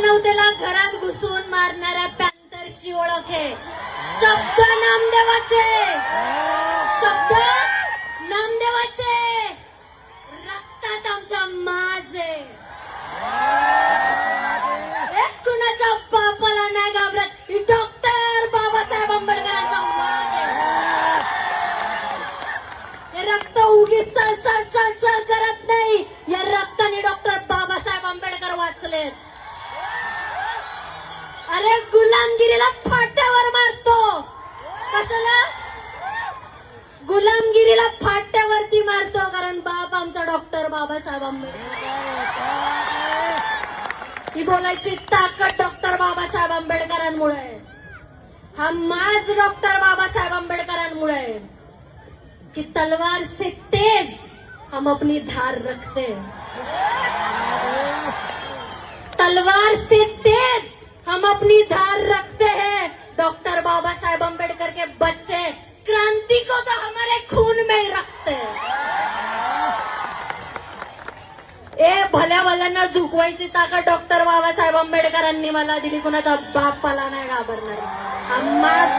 मानवतेला घरात घुसून मारणाऱ्या पॅन्थरची ओळख आहे. शब्द नामदेवाचे, शब्द नामदेवाचे, रक्तात आमच्या माज आहे. कुणाच्या बापाला नाही घाबरत. ही डॉक्टर बाबासाहेब आंबेडकरांचा वाद आहे. हे रक्त उगीच सळसळ सळसळ करत नाही. या रक्ताने डॉक्टर बाबासाहेब आंबेडकर वाचलेत. अरे गुलामगिरीला फाट्यावर मारतो. कशाला? गुलामगिरीला फाट्यावरती मारतो. कारण बाप आमचा डॉक्टर बाबासाहेब आंबेडकर. ही बोलायची ताकद डॉक्टर बाबासाहेब आंबेडकरांमुळे आहे. हा माज डॉक्टर बाबासाहेब आंबेडकरांमुळे आहे कि तलवार से तेज हम अपनी धार रखते. तलवार से तेज हम अपनी धार रखते हैं. डॉक्टर बाबा साहेब आंबेडकर के बच्चे क्रांति को तो हमारे खून में ही रखते हैं. ए भल्या भल्यांना झुकवायची ताकद डॉक्टर बाबासाहेब आंबेडकरांनी मला दिली. कुणाचा बापाला नाही घाबरणार.